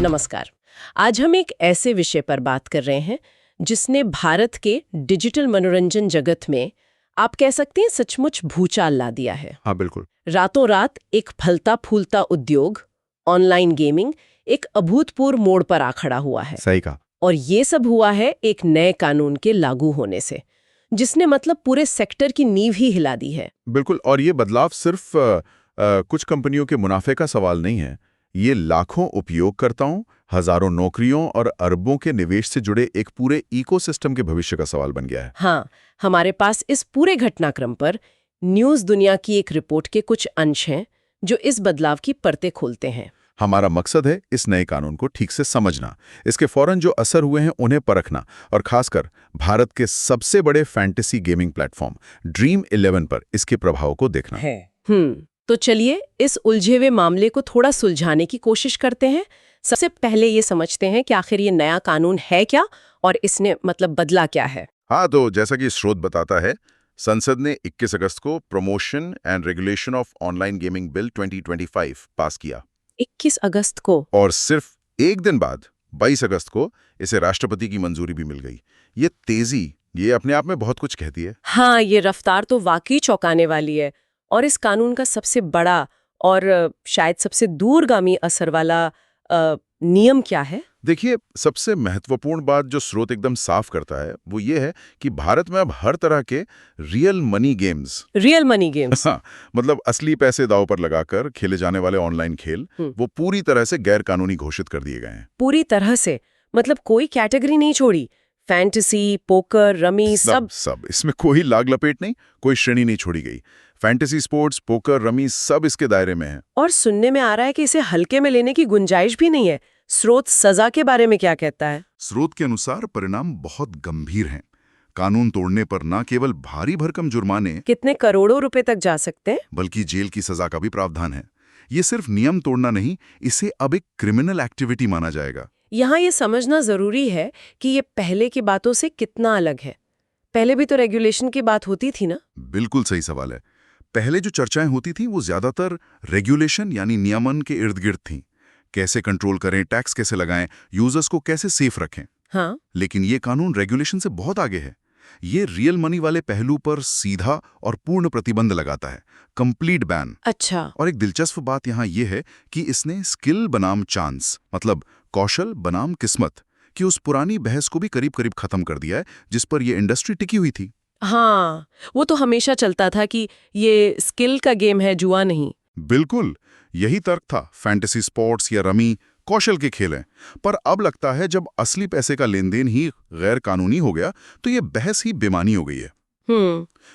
नमस्कार। आज हम एक ऐसे विषय पर बात कर रहे हैं जिसने भारत के डिजिटल मनोरंजन जगत में आप कह सकते हैं सचमुच भूचाल ला दिया है। हाँ बिल्कुल। रातों रात एक फलता फूलता उद्योग, ऑनलाइन गेमिंग, एक अभूतपूर्व मोड़ पर आ खड़ा हुआ है। सही कहा। और ये सब हुआ है एक नए कानून के लागू होने से, जिसने मतलब पूरे सेक्टर की नींव ही हिला दी है। बिल्कुल, और ये बदलाव सिर्फ कुछ कंपनियों के मुनाफे का सवाल नहीं है। ये लाखों उपयोगकर्ताओं, हजारों नौकरियों और अरबों के निवेश से जुड़े एक पूरे इकोसिस्टम के भविष्य का सवाल बन गया है। हाँ, हमारे पास इस पूरे घटनाक्रम पर न्यूज़ दुनिया की एक रिपोर्ट के कुछ अंश हैं जो इस बदलाव की परतें खोलते हैं। हमारा मकसद है इस नए कानून को ठीक से समझना, इसके फौरन जो असर हुए हैं उन्हें परखना, और खासकर भारत के सबसे बड़े फैंटेसी गेमिंग प्लेटफॉर्म Dream11 पर इसके प्रभाव को देखना है। तो चलिए इस उलझे हुए मामले को थोड़ा सुलझाने की कोशिश करते हैं। सबसे पहले ये समझते हैं कि आखिर ये नया कानून है क्या और इसने मतलब बदला क्या है। हाँ, तो जैसा कि स्रोत बताता है, संसद ने 21 अगस्त को promotion and regulation of online gaming bill 2025 पास किया। 21 अगस्त को? और सिर्फ एक दिन बाद 22 अगस्त को इसे राष्ट्रपति की मंजूरी भी मिल गई। ये तेजी, ये अपने आप में बहुत कुछ कहती है। हाँ, ये रफ्तार तो वाकई चौंकाने वाली है। और इस कानून का सबसे बड़ा और शायद सबसे दूरगामी असर वाला नियम क्या है? देखिए, सबसे महत्वपूर्ण बात जो स्रोत एकदम साफ करता है वो ये है कि भारत में अब हर तरह के रियल मनी गेम्स, हाँ, मतलब असली पैसे दांव पर लगाकर खेले जाने वाले ऑनलाइन खेल, वो पूरी तरह से गैर कानूनी घोषित कर दिए गए हैं। पूरी तरह से? मतलब कोई कैटेगरी नहीं छोड़ी? फैंटेसी, पोकर, रमी, सब इसमें कोई लाग लपेट नहीं, कोई श्रेणी नहीं छोड़ी गई। फैंटेसी, स्पोर्ट्स, पोकर, रमी सब इसके दायरे में है। और सुनने में आ रहा है कि इसे हल्के में लेने की गुंजाइश भी नहीं है। स्रोत सजा के बारे में क्या कहता है? स्रोत के अनुसार परिणाम बहुत गंभीर हैं। कानून तोड़ने पर न केवल भारी भरकम जुर्माने, कितने करोड़ों रुपए तक जा सकते हैं, बल्कि जेल की सजा का भी प्रावधान है। ये सिर्फ नियम तोड़ना नहीं, इसे अब एक क्रिमिनल एक्टिविटी माना जाएगा। यहाँ ये समझना जरूरी है कि ये पहले की बातों से कितना अलग है। पहले भी तो रेगुलेशन की बात होती थी ना? बिल्कुल सही सवाल है। पहले जो चर्चाएं होती थी वो ज्यादातर रेगुलेशन यानी नियमन के इर्द गिर्द थी। कैसे कंट्रोल करें, टैक्स कैसे लगाएं, यूजर्स को कैसे सेफ रखें। हाँ। लेकिन ये कानून रेगुलेशन से बहुत आगे है। ये रियल मनी वाले पहलू पर सीधा और पूर्ण प्रतिबंध लगाता है, कंप्लीट बैन। अच्छा। और एक दिलचस्प बात यहाँ ये है कि इसने स्किल बनाम चांस, मतलब कौशल बनाम किस्मत की उस पुरानी बहस को भी करीब करीब खत्म कर दिया है जिस पर यह इंडस्ट्री टिकी हुई थी। हाँ, वो तो हमेशा चलता था कि ये स्किल का गेम है, जुआ नहीं। बिल्कुल यही तर्क था। फैंटेसी, स्पोर्ट्स या रमी कौशल के खेल हैं, पर अब लगता है जब असली पैसे का लेन देन ही गैर कानूनी हो गया तो ये बहस ही बेमानी हो गई है।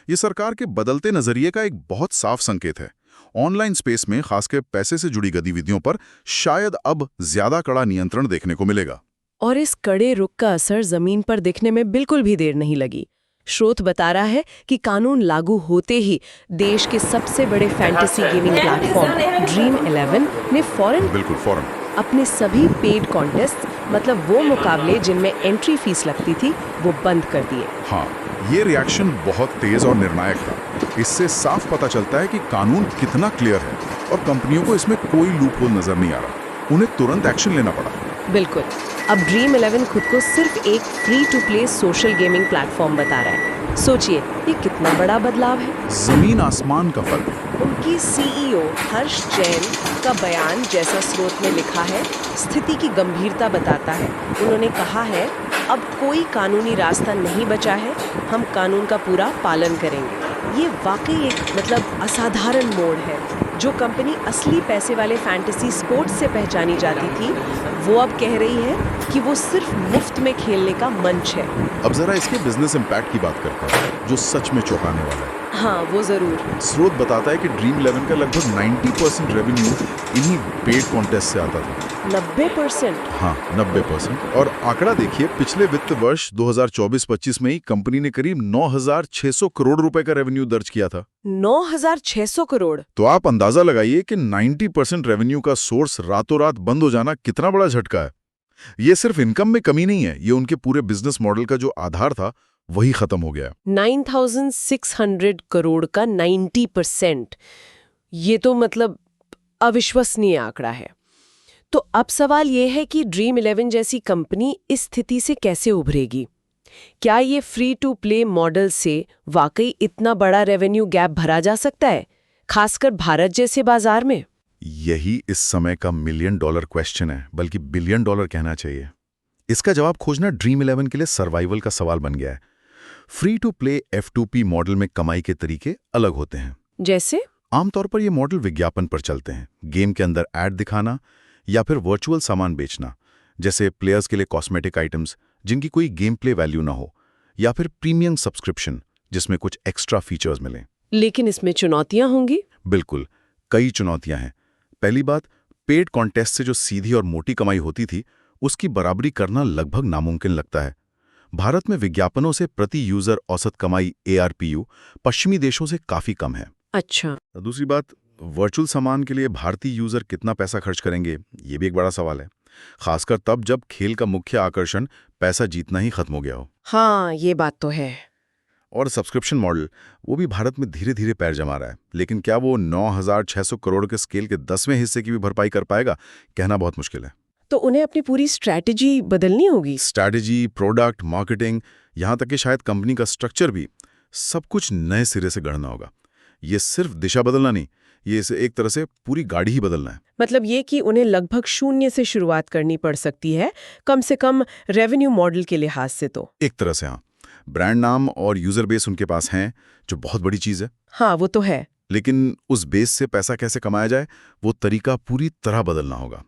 ये सरकार के बदलते नजरिए का एक बहुत साफ संकेत है। ऑनलाइन स्पेस में खासकर पैसे से जुड़ी गतिविधियों पर शायद अब ज्यादा कड़ा नियंत्रण देखने को मिलेगा। और इस कड़े रुख का असर जमीन पर दिखने में बिल्कुल भी देर नहीं लगी। स्रोत बता रहा है कि कानून लागू होते ही देश के सबसे बड़े फैंटेसी गेमिंग प्लेटफॉर्म Dream11 ने फौरन अपने सभी पेड कॉन्टेस्ट, मतलब वो मुकाबले जिनमें एंट्री फीस लगती थी, वो बंद कर दिए। हाँ, ये रिएक्शन बहुत तेज और निर्णायक था। इससे साफ पता चलता है कि कानून कितना क्लियर है और कंपनियों को इसमें कोई लूपहोल नजर नहीं आ रहा। उन्हें तुरंत एक्शन लेना पड़ा। बिल्कुल। अब Dream11 खुद को सिर्फ एक free to play social gaming platform बता रहा है। सोचिए, ये कितना बड़ा बदलाव है। जमीन आसमान का फर्क। उनकी CEO हर्ष जैन का बयान, जैसा स्रोत में लिखा है, स्थिति की गंभीरता बताता है। उन्होंने कहा है, अब कोई कानूनी रास्ता नहीं बचा है, हम कानून का पूरा पालन करेंगे। ये वाकई एक मतलब असाधारण मोड़ है। जो कंपनी असली पैसे वाले फैंटेसी स्पोर्ट्स से पहचानी जाती थी, वो अब कह रही है कि वो सिर्फ मुफ्त में खेलने का मंच है। अब जरा इसके बिजनेस इम्पैक्ट की बात करते हैं, जो सच में चौंकाने वाला है। हाँ, वो जरूर। स्रोत बताता है कि Dream11 का लगभग 90% रेवेन्यू इन्हीं पेड कॉन्टेस्ट से आता था। 90%? हाँ, 90%। और आंकड़ा देखिए, पिछले वित्त वर्ष 2024-25 में ही कंपनी ने करीब 9,600 करोड़ रुपए का रेवेन्यू दर्ज किया था। 9,600 करोड़? तो आप अंदाजा लगाइए कि 90% रेवेन्यू का सोर्स रातों रात बंद हो जाना कितना बड़ा झटका है। ये सिर्फ इनकम में कमी नहीं है, ये उनके पूरे बिजनेस मॉडल का जो आधार था वही खत्म हो गया। 9,600 करोड़ का 90%, ये तो मतलब अविश्वसनीय आंकड़ा है। तो अब सवाल ये है कि ड्रीम 11 जैसी कंपनी इस स्थिति से कैसे उभरेगी? क्या ये फ्री टू प्ले मॉडल से वाकई इतना बड़ा रेवेन्यू गैप भरा जा सकता है, खासकर भारत जैसे बाजार में? यही इस समय का $1 मिलियन क्वेश्चन है, बल्कि $1 बिलियन कहना चाहिए। इसका जवाब खोजना ड्रीम 11 के लिए सर्वाइवल का सवाल बन गया है। Free to play F2P model में कमाई के तरीके अलग होते हैं। जैसे? आमतौर पर ये मॉडल विज्ञापन पर चलते हैं, गेम के अंदर ऐड दिखाना या फिर वर्चुअल सामान बेचना, जैसे प्लेयर्स के लिए कॉस्मेटिक आइटम्स जिनकी कोई गेम प्ले वैल्यू ना हो, या फिर प्रीमियम सब्सक्रिप्शन जिसमें कुछ एक्स्ट्रा फीचर्स मिलें। लेकिन इसमें चुनौतियां होंगी? बिल्कुल, कई चुनौतियां हैं। पहली बात, पेड कॉन्टेस्ट से जो सीधी और मोटी कमाई होती थी उसकी बराबरी करना लगभग नामुमकिन लगता है। भारत में विज्ञापनों से प्रति यूजर औसत कमाई ARPU पश्चिमी देशों से काफी कम है। अच्छा। दूसरी बात, वर्चुअल सामान के लिए भारतीय यूजर कितना पैसा खर्च करेंगे, ये भी एक बड़ा सवाल है, खासकर तब जब खेल का मुख्य आकर्षण पैसा जीतना ही खत्म हो गया हो। हाँ, ये बात तो है। और सब्सक्रिप्शन मॉडल, वो भी भारत में धीरे धीरे पैर जमा रहा है, लेकिन क्या वो 9,600 करोड़ के स्केल के 10वें हिस्से की भी भरपाई कर पाएगा, कहना बहुत मुश्किल है। तो उन्हें अपनी पूरी स्ट्रैटेजी बदलनी होगी। स्ट्रैटेजी, प्रोडक्ट, मार्केटिंग, यहाँ तक कि शायद कंपनी का स्ट्रक्चर भी, सब कुछ नए सिरे से गढ़ना होगा। ये सिर्फ दिशा बदलना नहीं, ये इसे एक तरह से पूरी गाड़ी ही बदलना है। मतलब ये कि उन्हें लगभग शून्य से शुरुआत करनी पड़ सकती है, कम से कम रेवेन्यू मॉडल के लिहाज से तो। एक तरह से हाँ, ब्रांड नाम और यूजर बेस उनके पास हैं, जो बहुत बड़ी चीज है। हाँ, वो तो है। लेकिन उस बेस से पैसा कैसे कमाया जाए, वो तरीका पूरी तरह बदलना होगा।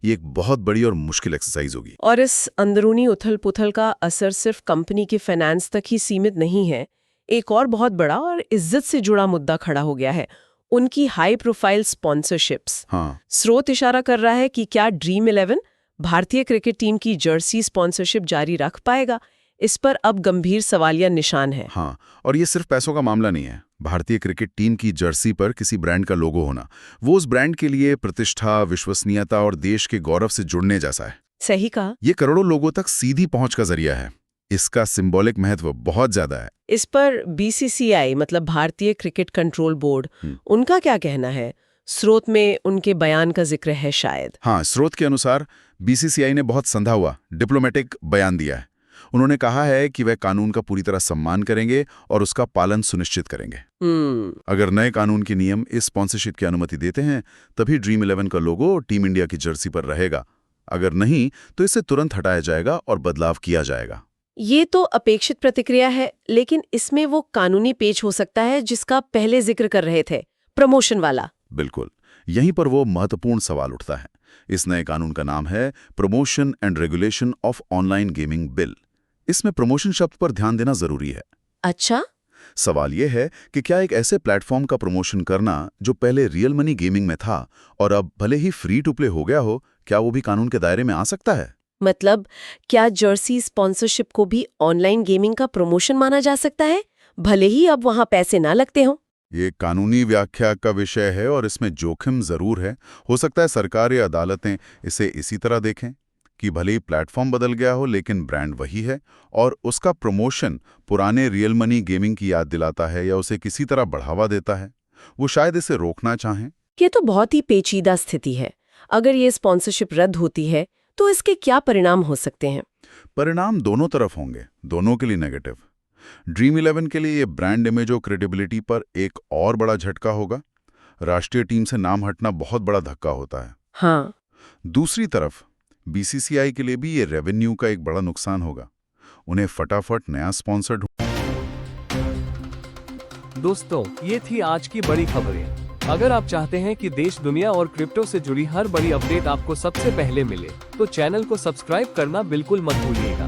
ये एक बहुत बड़ी और मुश्किल एक्सरसाइज होगी। और इस अंदरूनी उथल-पुथल का असर सिर्फ कंपनी के फाइनेंस तक ही सीमित नहीं है। एक और बहुत बड़ा और इज्जत से जुड़ा मुद्दा खड़ा हो गया है, उनकी हाई प्रोफाइल स्पॉन्सरशिप्स। हाँ। स्रोत इशारा कर रहा है कि क्या ड्रीम 11 भारतीय क्रिकेट टीम की जर्सी स्पॉन्सरशिप जारी रख पाएगा? इस पर अब गंभीर सवालिया निशान है। हाँ, और ये सिर्फ पैसों का मामला नहीं है। भारतीय क्रिकेट टीम की जर्सी पर किसी ब्रांड का लोगो होना, वो उस ब्रांड के लिए प्रतिष्ठा, विश्वसनीयता और देश के गौरव से जुड़ने जैसा है। सही कहा। ये करोड़ों लोगों तक सीधी पहुंच का जरिया है। इसका सिंबॉलिक महत्व बहुत ज्यादा है। इस पर BCCI मतलब भारतीय क्रिकेट कंट्रोल बोर्ड, उनका क्या कहना है? स्रोत में उनके बयान का जिक्र है शायद। हाँ, स्रोत के अनुसार BCCI ने बहुत संधा हुआ डिप्लोमेटिक बयान दिया है। उन्होंने कहा है कि वह कानून का पूरी तरह सम्मान करेंगे और उसका पालन सुनिश्चित करेंगे। अगर नए कानून के नियम इस स्पॉन्सरशिप की अनुमति देते हैं, तभी ड्रीम 11 का लोगो टीम इंडिया की जर्सी पर रहेगा। अगर नहीं, तो इसे तुरंत हटाया जाएगा और बदलाव किया जाएगा। ये तो अपेक्षित प्रतिक्रिया है, लेकिन इसमें वो कानूनी पेच हो सकता है जिसका पहले जिक्र कर रहे थे, प्रमोशन वाला। बिल्कुल, यहीं पर वो महत्वपूर्ण सवाल उठता है। इस नए कानून का नाम है promotion and regulation of online gaming bill. इसमें प्रमोशन शब्द पर ध्यान देना जरूरी है। अच्छा। सवाल यह है कि क्या एक ऐसे प्लेटफॉर्म का प्रमोशन करना जो पहले रियल मनी गेमिंग में था और अब भले ही फ्री टू प्ले हो गया हो, क्या वो भी कानून के दायरे में आ सकता है? मतलब क्या जर्सी स्पॉन्सरशिप को भी ऑनलाइन गेमिंग का प्रमोशन माना जा सकता है, भले ही अब वहां पैसे ना लगते हों? ये कानूनी व्याख्या का विषय है और इसमें जोखिम जरूर है। हो सकता है सरकार या अदालतें इसे इसी तरह देखें कि भले ही प्लेटफॉर्म बदल गया हो, लेकिन ब्रांड वही है और उसका प्रमोशन पुराने रियल मनी गेमिंग की याद दिलाता है या उसे किसी तरह बढ़ावा देता है। वो शायद इसे रोकना चाहें। ये तो बहुत ही पेचीदा स्थिति है। अगर ये स्पॉन्सरशिप रद्द होती है तो इसके क्या परिणाम हो सकते हैं? परिणाम दोनों तरफ होंगे, दोनों के लिए नेगेटिव। ड्रीम 11 के लिए ये ब्रांड इमेज और क्रेडिबिलिटी पर एक और बड़ा झटका होगा। राष्ट्रीय टीम से नाम हटना बहुत बड़ा धक्का होता है। हाँ। दूसरी तरफ BCCI के लिए भी ये रेवेन्यू का एक बड़ा नुकसान होगा। उन्हें फटाफट नया स्पॉन्सर दोस्तों, ये थी आज की बड़ी खबरें। अगर आप चाहते हैं कि देश दुनिया और क्रिप्टो से जुड़ी हर बड़ी अपडेट आपको सबसे पहले मिले, तो चैनल को सब्सक्राइब करना बिल्कुल मत भूलिएगा।